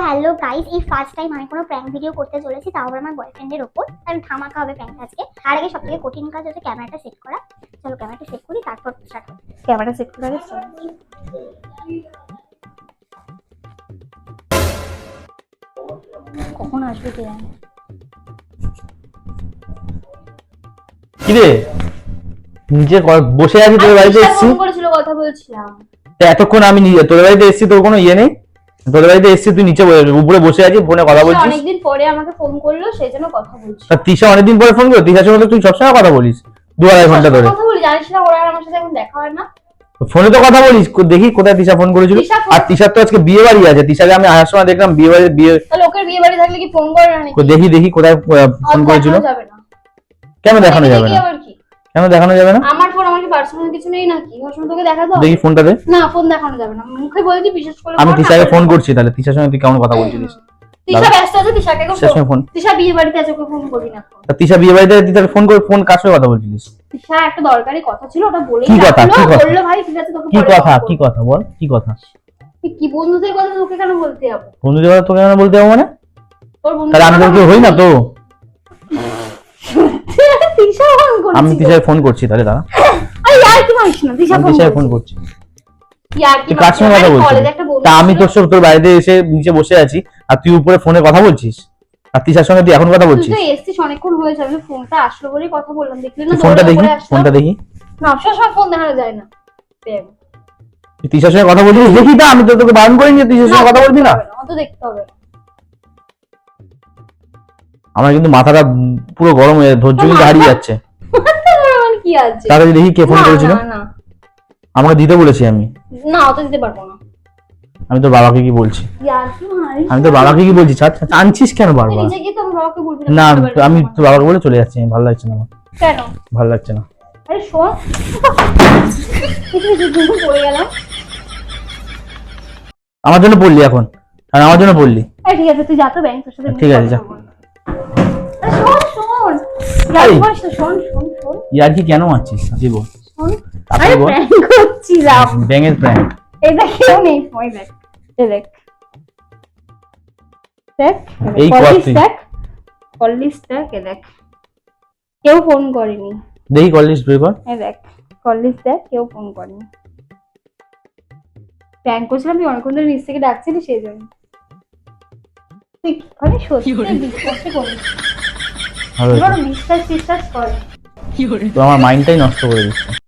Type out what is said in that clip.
Hello guys, এই first time আমি কোনো প্র্যাঙ্ক ভিডিও করতে চলেছি, তাও আবার আমার বয়ফ্রেন্ডের ওপর। কারণ ধামাকা হবে প্র্যাঙ্ক আজকে। তার আগে সবথেকে কঠিন কাজ হচ্ছে ক্যামেরাটা সেট করা। চলো ক্যামেরাটা সেট করি, তারপর স্টার্ট হবে। ক্যামেরাটা সেট করে আগে start করি। কখন আসবে কে জানে। কিরে নিচে বসে আছি, তোর বাড়িতে এসেছি। ফোন করেছিল, কথা বলছিলাম। এতক্ষণ আমি তোর বাড়িতে এসেছি, তোর কোনো ইয়ে নেই? তোর বাড়িতে এসেছি, তুই নিচে উপরে বসে আছিস, ফোনে কথা বলছিস। অনেকদিন পরে আমাকে ফোন করলো, সেই জন্য কথা বলছি। আর তিশা অনেকদিন পরে ফোন করলো। তিশার সঙ্গে তুই সবসময় কথা বলিস 2-2.5 ঘন্টা ধরে। কথা বলি, জানিস না ওরা আর আমার সাথে এখন দেখা হয় না। ফোনে তো কথা বলিস। দেখি কোথায় তিশা ফোন করেছিল। আর তিশার তো আজকে বিয়ে বাড়ি আছে। তিশাকে আমি আসার সময় দেখলাম বিয়ে। তাহলে ওকে বিয়ে বাড়ি থাকলে কি ফোন করে না নাকি? দেখি কোথায় ফোন করেছিল। যাবে না। কেন দেখানো যাবে না? কেন দেখানো যাবে না? আমার ফোন, আমার কি পার্সোনাল কিছু নেই নাকি? সবসময় তোকে দেখা দাও। দেখি ফোনটা দে। না, ফোন দেখানো যাবে না। মুখে বলছি, বিশেষ করে আমি তিশাকে ফোন করছি। তাহলে তিশার সঙ্গে তুই কেমন কথা বলছিলিস? তিশা ব্যস্ত আছে, তিশাকে ফোন। তিশা বিয়ে বাড়িতে আছে, ওকে ফোন করবি না। তিশা বিয়ে বাড়িতে তুই তাকে ফোন করে ফোন কার সঙ্গে কথা বলছিলিস? তিশা একটা দরকারি কথা ছিল, ওটা বলে কি কথা? বললো ভাই ঠিক আছে তোকে কি পরে কথা? ফোন করবো। কি কথা বল? কি কথা? কি বন্ধুদের কথা তোকে কেন বলতে যাবো? বন্ধুদের কথা তোকে কেন বলতে যাবো মানে? তোর বন্ধু তাহলে আমি তোকে হই না তো? তিশা ফোন করছে। আমি তিশাকে ফোন করছি তাহলে দাঁড়া। আরে ইয়ার কি মারিস না, তিশা আমি ফোন তিশাকে করছে। ফোন করছি। ইয়ার কি তুই কার সঙ্গে কথা বলছিস? কলেজে একটা বন্ধু তা আমি ছিল। তোর বাড়িতে এসে নিচে বসে আছি আর তুই উপরে ফোনে কথা বলছিস। আর তিশার সঙ্গে তুই এখন কথা তুই বলছিস। তো এসছিস অনেকক্ষণ হয়েছে, আমি ফোনটা আসলো বলেই কথা বললাম, দেখলি না? ফোনটা দৌড়ে দেখি, উপরে আসলাম। ফোনটা দেখি। না, সবসময় ফোন দেখানো যায় না। দেখ। তুই তিশার সঙ্গে কথা বলছিস দেখি। না আমি তো তোকে বারণ করিনি যে তিশার সঙ্গে কথা বলবি না। অত দেখতে হবে না। আমার কিন্তু মাথাটা পুরো গরম হয়ে ধৈর্য কিন্তু হারিয়ে যাচ্ছে। মানে কি আছে? তাহলে দেখি কে ফোন না, করেছিল। না, না। আমাকে দিতে বলেছি আমি। না, অত দিতে পারবো না। আমি তোর বাবাকে কি বলছি? ইয়ার কি মারিস? আমি তোর বাবাকে কি বলছি? আনছিস কেন তুই বারবার? নিজে গিয়ে তো আমার বাবাকে বলবি না না। আমি তোর বাবাকে বলে চলে যাচ্ছি। ভালো লাগছে না আমার। কেন? ভালো লাগছে না। আরে শোন, পড়ে গেলাম। আমার জন্য পড়লি এখন? আর আমার জন্য পড়লি? ঠিক আছে, তুই যা তো ব্যাংক, তোর সাথে ঠিক আছে, যা। শোন শোন, ইয়ার কি মারিস না? শোন শোন শোন ইয়ার কি কেন মারছিস? তুই বল। শোন। তারপরে আরে বল। প্র্যাঙ্ক করছিলাম। ব্যাঙের প্র্যাঙ্ক। এই দেখ, কেউ নেই। ওই দেখ, এই দেখ দেখ, এই কর কলিস তুই। দেখ, কলিস দেখ, এই দেখ, কেউ ফোন করেনি। দেখি কলিস বের কর। এই দেখ, কলিস দেখ, কেউ ফোন করেনি। প্র্যাঙ্ক করছিলাম, তুই অনেকক্ষণ ধরে নিচ থেকে ডাকছিলি, সেই জন্য। তুই মানে সত্যি বিশ্বাসই করিস। ভালো হয়েছে। এবার বিশ্বাস কর। তো আমার মাইন্ডটাই নষ্ট করে দিচ্ছে।